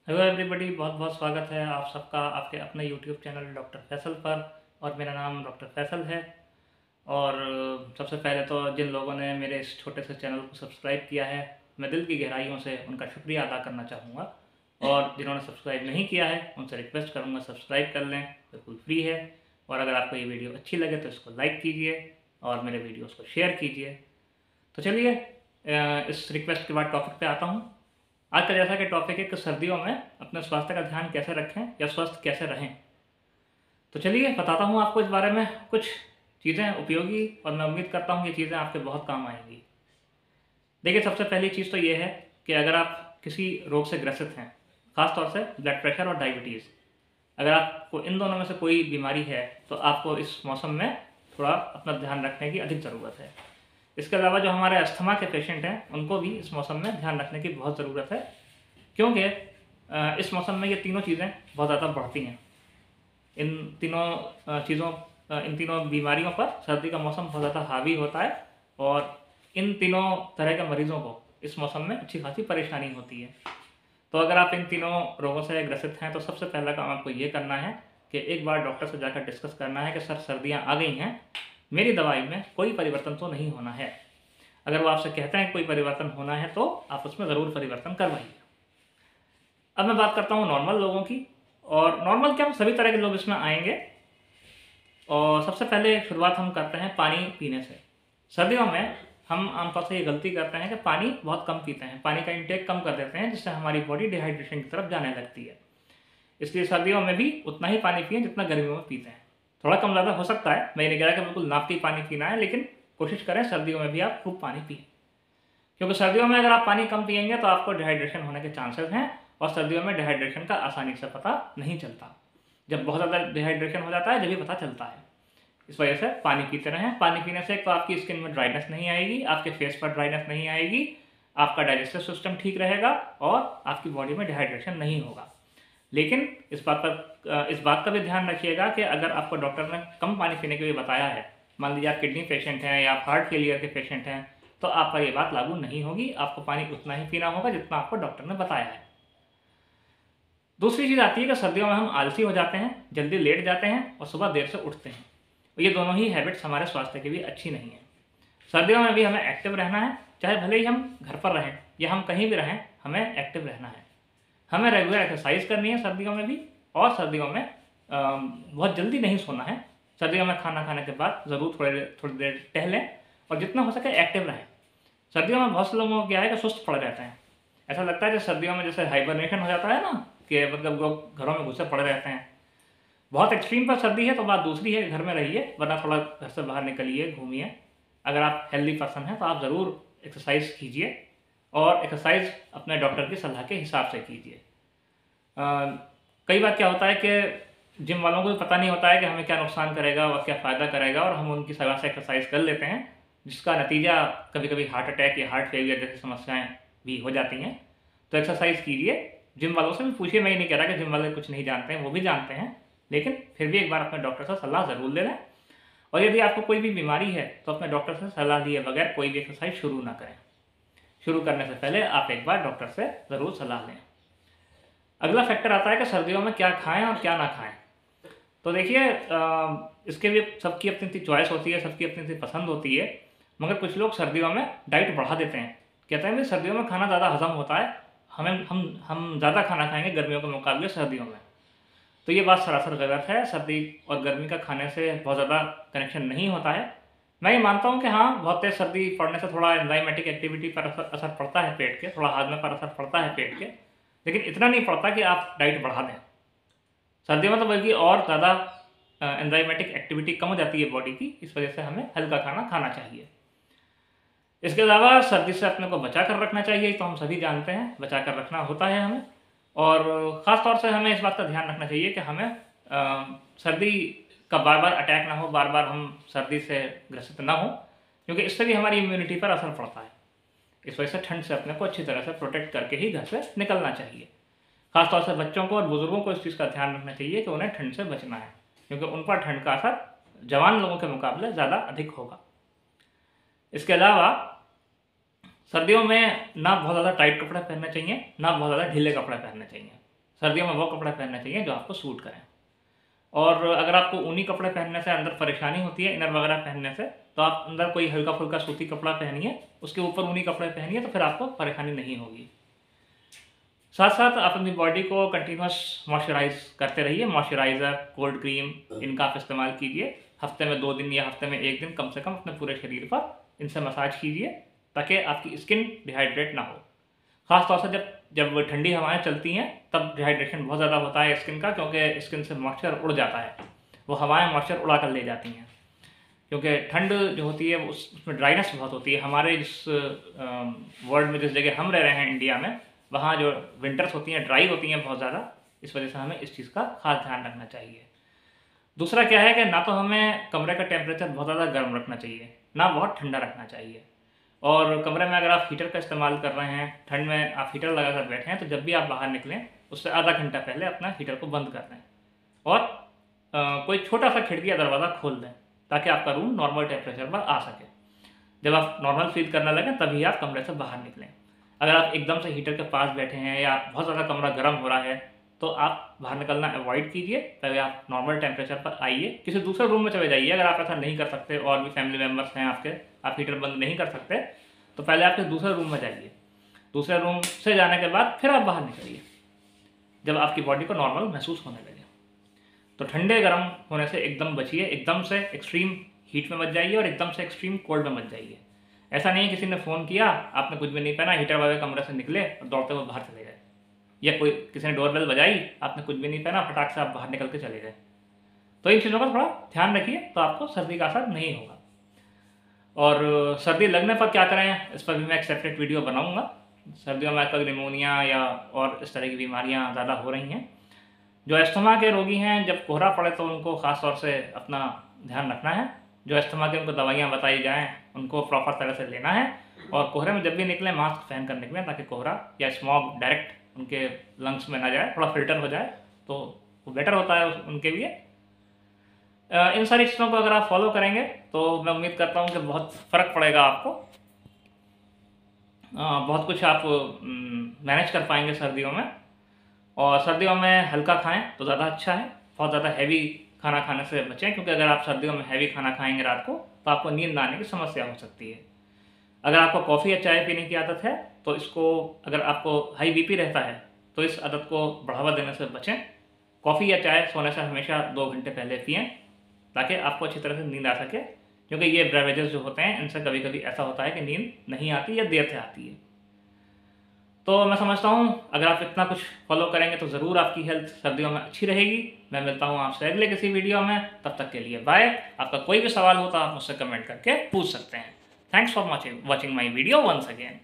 Hello everybody, बहुत बहुत स्वागत है आप सबका आपके अपने यूट्यूब चैनल डॉक्टर फैसल पर। और मेरा नाम डॉक्टर फैसल है। और सबसे पहले तो जिन लोगों ने मेरे इस छोटे से चैनल को सब्सक्राइब किया है, मैं दिल की गहराइयों से उनका शुक्रिया अदा करना चाहूँगा। और जिन्होंने सब्सक्राइब नहीं किया है उनसे रिक्वेस्ट करूँगा सब्सक्राइब कर लें, बिल्कुल फ्री है। और अगर आपको ये वीडियो अच्छी लगे तो इसको लाइक कीजिए और मेरे वीडियोज़ को शेयर कीजिए। तो चलिए इस रिक्वेस्ट के बाद टॉपिक पे आता हूँ। आज का जैसा कि टॉपिक है कि सर्दियों में अपने स्वास्थ्य का ध्यान कैसे रखें या स्वस्थ कैसे रहें। तो चलिए बताता हूँ आपको इस बारे में कुछ चीज़ें उपयोगी, और मैं उम्मीद करता हूँ ये चीज़ें आपके बहुत काम आएंगी। देखिए, सबसे पहली चीज़ तो ये है कि अगर आप किसी रोग से ग्रसित हैं, ख़ासतौर से ब्लड प्रेशर और डायबिटीज़, अगर आपको इन दोनों में से कोई बीमारी है तो आपको इस मौसम में थोड़ा अपना ध्यान रखने की अधिक ज़रूरत है। इसके अलावा जो हमारे अस्थमा के पेशेंट हैं उनको भी इस मौसम में ध्यान रखने की बहुत ज़रूरत है, क्योंकि इस मौसम में ये तीनों चीज़ें बहुत ज़्यादा बढ़ती हैं। इन तीनों इन तीनों बीमारियों पर सर्दी का मौसम बहुत ज़्यादा हावी होता है, और इन तीनों तरह के मरीज़ों को इस मौसम में अच्छी खासी परेशानी होती है। तो अगर आप इन तीनों रोगों से ग्रसित हैं तो सबसे पहला काम आपको ये करना है कि एक बार डॉक्टर से जाकर डिस्कस करना है कि सर, सर्दियाँ आ गई हैं, मेरी दवाई में कोई परिवर्तन तो नहीं होना है। अगर वो आपसे कहते हैं कोई परिवर्तन होना है तो आप उसमें ज़रूर परिवर्तन करवाइए। अब मैं बात करता हूँ नॉर्मल लोगों की। और नॉर्मल क्या, सभी तरह के लोग इसमें आएंगे। और सबसे पहले शुरुआत हम करते हैं पानी पीने से। सर्दियों में हम आमतौर से ये गलती करते हैं कि पानी बहुत कम पीते हैं, पानी का इंटेक कम कर देते हैं, जिससे हमारी बॉडी डिहाइड्रेशन की तरफ जाने लगती है। इसलिए सर्दियों में भी उतना ही पानी पिएं जितना गर्मियों में पीते हैं। थोड़ा कम ज़्यादा हो सकता है, मैं ये नहीं कह रहा कि बिल्कुल नाप के पानी पीना है, लेकिन कोशिश करें सर्दियों में भी आप खूब पानी पिए, क्योंकि सर्दियों में अगर आप पानी कम पिएंगे तो आपको डिहाइड्रेशन होने के चांसेस हैं। और सर्दियों में डिहाइड्रेशन का आसानी से पता नहीं चलता। जब बहुत ज़्यादा डिहाइड्रेशन हो जाता है जब भी पता चलता है। इस वजह से पानी पीते रहें। पानी पीने से एक तो आपकी स्किन में ड्राइनेस नहीं आएगी, आपके फेस पर ड्राइनेस नहीं आएगी, आपका डाइजेस्टिव सिस्टम ठीक रहेगा और आपकी बॉडी में डिहाइड्रेशन नहीं होगा। लेकिन इस बात का भी ध्यान रखिएगा कि अगर आपको डॉक्टर ने कम पानी पीने के लिए बताया है, मान लीजिए आप किडनी पेशेंट हैं या आप हार्ट फेलियर के पेशेंट हैं, तो आप पर ये बात लागू नहीं होगी। आपको पानी उतना ही पीना होगा जितना आपको डॉक्टर ने बताया है। दूसरी चीज़ आती है कि सर्दियों में हम आलसी हो जाते हैं, जल्दी लेट जाते हैं और सुबह देर से उठते हैं। और ये दोनों ही हैबिट्स हमारे स्वास्थ्य के लिए अच्छी नहीं है। सर्दियों में भी हमें एक्टिव रहना है, चाहे भले ही हम घर पर रहें या हम कहीं भी रहें, हमें एक्टिव रहना है। हमें रेगुलर एक्सरसाइज करनी है सर्दियों में भी। और सर्दियों में बहुत जल्दी नहीं सोना है। सर्दियों में खाना खाने के बाद ज़रूर थोड़ी देर टहलें और जितना हो सके एक्टिव रहें। सर्दियों में बहुत से लोगों को क्या है कि सुस्त पड़ जाते हैं। ऐसा लगता है कि सर्दियों में जैसे हाइबरनेशन हो जाता है ना, कि मतलब लोग घरों में घुसे पड़े रहते हैं। बहुत एक्सट्रीम पर सर्दी है तो बात दूसरी है, घर में रहिए, वरना थोड़ा घर से बाहर निकलिए, घूमिए। अगर आप हेल्दी पर्सन हैं तो आप ज़रूर एक्सरसाइज कीजिए, और एक्सरसाइज अपने डॉक्टर की सलाह के हिसाब से कीजिए। कई बार क्या होता है कि जिम वालों को भी पता नहीं होता है कि हमें क्या नुकसान करेगा और क्या फ़ायदा करेगा, और हम उनकी सलाह से एक्सरसाइज कर लेते हैं, जिसका नतीजा कभी कभी हार्ट अटैक या हार्ट फेलियर जैसी समस्याएं भी हो जाती हैं। तो एक्सरसाइज कीजिए। जिम वालों से भी पूछिए, मैं ये नहीं कह रहा कि जिम वाले कुछ नहीं जानते हैं, वो भी जानते हैं, लेकिन फिर भी एक बार अपने डॉक्टर से सलाह ज़रूर ले लें। और यदि आपको कोई भी बीमारी है तो अपने डॉक्टर से सलाह लिए बगैर कोई भी एक्सरसाइज शुरू ना करें। शुरू करने से पहले आप एक बार डॉक्टर से ज़रूर सलाह लें। अगला फैक्टर आता है कि सर्दियों में क्या खाएं और क्या ना खाएं। तो देखिए, इसके लिए सबकी अपनी अपनी चॉइस होती है, सबकी अपनी अपनी पसंद होती है। मगर कुछ लोग सर्दियों में डाइट बढ़ा देते हैं, कहते हैं भाई सर्दियों में खाना ज़्यादा हजम होता है, हमें हम ज़्यादा खाना खाएंगे गर्मियों के मुकाबले सर्दियों में। तो ये बात सरासर गलत है। सर्दी और गर्मी का खाने से बहुत ज़्यादा कनेक्शन नहीं होता है। मैं ये मानता हूँ कि हाँ, बहुत तेज़ सर्दी पड़ने से थोड़ा एंजाइमेटिक एक्टिविटी पर असर पड़ता है पेट के, थोड़ा हाजमे पर असर पड़ता है पेट के, लेकिन इतना नहीं पड़ता कि आप डाइट बढ़ा दें। सर्दियों में तो बल्कि और ज़्यादा एंजाइमेटिक एक्टिविटी कम हो जाती है बॉडी की, इस वजह से हमें हल्का खाना खाना चाहिए। इसके अलावा सर्दी से अपने को बचा कर रखना चाहिए, तो हम सभी जानते हैं बचा कर रखना होता है हमें। और ख़ास तौर से हमें इस बात का ध्यान रखना चाहिए कि हमें सर्दी का बार बार अटैक ना हो, बार बार हम सर्दी से ग्रसित ना हो, क्योंकि इससे भी हमारी इम्यूनिटी पर असर पड़ता है। इस वजह से ठंड से अपने को अच्छी तरह से प्रोटेक्ट करके ही घर से निकलना चाहिए। खासतौर से बच्चों को और बुजुर्गों को इस चीज़ का ध्यान रखना चाहिए कि उन्हें ठंड से बचना है, क्योंकि उन पर ठंड का असर जवान लोगों के मुकाबले ज़्यादा अधिक होगा। इसके अलावा सर्दियों में ना बहुत ज़्यादा टाइट कपड़े पहनने चाहिए, ना बहुत ज़्यादा ढीले कपड़े पहनने चाहिए। सर्दियों में वो कपड़े पहनने चाहिए जो आपको सूट करें। और अगर आपको ऊनी कपड़े पहनने से अंदर परेशानी होती है, इनर वगैरह पहनने से, तो आप अंदर कोई हल्का फुल्का सूती कपड़ा पहनिए, उसके ऊपर ऊनी कपड़े पहनिए, तो फिर आपको परेशानी नहीं होगी। साथ साथ आप अपनी बॉडी को कंटिन्यूस मॉइस्चराइज करते रहिए। मॉइस्चराइज़र, कोल्ड क्रीम, इनका आप इस्तेमाल कीजिए। हफ्ते में 2 दिन या हफ्ते में 1 दिन कम से कम अपने पूरे शरीर पर इनसे मसाज कीजिए, ताकि आपकी स्किन डिहाइड्रेट ना हो। ख़ास तौर से जब ठंडी हवाएं चलती हैं तब डिहाइड्रेशन बहुत ज़्यादा होता है स्किन का, क्योंकि स्किन से मॉइस्चर उड़ जाता है, वो हवाएं मॉइस्चर उड़ा कर ले जाती हैं। क्योंकि ठंड जो होती है उसमें ड्राइनेस बहुत होती है। हमारे जिस वर्ल्ड में जिस जगह हम रह रहे हैं इंडिया में, वहाँ जो विंटर्स होती हैं ड्राई होती हैं बहुत ज़्यादा। इस वजह से हमें इस चीज़ का खास ध्यान रखना चाहिए। दूसरा क्या है कि ना तो हमें कमरे का टेम्परेचर बहुत ज़्यादा गर्म रखना चाहिए, ना बहुत ठंडा रखना चाहिए। और कमरे में अगर आप हीटर का इस्तेमाल कर रहे हैं, ठंड में आप हीटर लगा कर बैठे हैं, तो जब भी आप बाहर निकलें उससे आधा घंटा पहले अपना हीटर को बंद कर दें और कोई छोटा सा खिड़की या दरवाज़ा खोल दें, ताकि आपका रूम नॉर्मल टेम्परेचर पर आ सके। जब आप नॉर्मल फील करने लगें तभी आप कमरे से बाहर निकलें। अगर आप एकदम से हीटर के पास बैठे हैं या बहुत ज़्यादा कमरा गर्म हो रहा है, तो आप बाहर निकलना अवॉइड कीजिए। पहले आप नॉर्मल टेम्परेचर पर आइए, किसी दूसरे रूम में चले जाइए। अगर आप ऐसा नहीं कर सकते और भी फैमिली मेम्बर्स हैं आपके, आप हीटर बंद नहीं कर सकते, तो पहले आप दूसरे रूम में जाइए। दूसरे रूम से जाने के बाद फिर आप बाहर निकलिए, जब आपकी बॉडी को नॉर्मल महसूस होने लगे। तो ठंडे गर्म होने से एकदम बचिए, एकदम से एक्सट्रीम हीट में मत जाइए और एकदम से एक्सट्रीम कोल्ड में मत जाइए। ऐसा नहीं है किसी ने फ़ोन किया, आपने कुछ भी नहीं पहना, हीटर वाले कमरे से निकले और दौड़ते हुए बाहर चले गए, या कोई किसी ने डोरबेल बजाई, आपने कुछ भी नहीं पहना, फटाक से आप बाहर निकल के चले गए। तो इन चीज़ों का थोड़ा ध्यान रखिए, तो आपको सर्दी का असर नहीं होगा। और सर्दी लगने पर क्या करें, इस पर भी मैं एक सेपरेट वीडियो बनाऊँगा। सर्दियों में आजकल निमोनिया या और इस तरह की बीमारियाँ ज़्यादा हो रही हैं। जो अस्थमा के रोगी हैं, जब कोहरा पड़े तो उनको ख़ास तौर से अपना ध्यान रखना है। जो अस्थमा की उनको दवाइयाँ बताई जाएँ उनको प्रॉपर तरह से लेना है, और कोहरे में जब भी निकलें मास्क पहन कर निकलें, ताकि कोहरा या स्मॉग डायरेक्ट उनके लंग्स में ना जाए, थोड़ा फिल्टर हो जाए तो वो बेटर होता है उनके लिए। इन सारी चीज़ों को अगर आप फॉलो करेंगे तो मैं उम्मीद करता हूँ कि बहुत फ़र्क पड़ेगा आपको। बहुत कुछ आप मैनेज कर पाएंगे सर्दियों में। और सर्दियों में हल्का खाएं तो ज़्यादा अच्छा है, बहुत ज़्यादा हैवी खाना खाने से बचें, क्योंकि अगर आप सर्दियों में हैवी खाना खाएंगे रात को तो आपको नींद ना आने की समस्या हो सकती है। अगर आपको कॉफ़ी या चाय पीने की आदत है तो इसको, अगर आपको हाई बीपी रहता है तो इस आदत को बढ़ावा देने से बचें। कॉफ़ी या चाय सोने से हमेशा 2 घंटे पहले पिएँ, ताकि आपको अच्छी तरह से नींद आ सके, क्योंकि ये ब्रेवेजेस जो होते हैं इनसे कभी कभी ऐसा होता है कि नींद नहीं आती या देर से आती है। तो मैं समझता हूँ अगर आप इतना कुछ फॉलो करेंगे तो ज़रूर आपकी हेल्थ सर्दियों में अच्छी रहेगी। मैं मिलता हूँ आपसे अगले किसी वीडियो में, तब तक के लिए बाय। आपका कोई भी सवाल हो तो आप मुझसे कमेंट करके पूछ सकते हैं। Thanks for watching my video once again.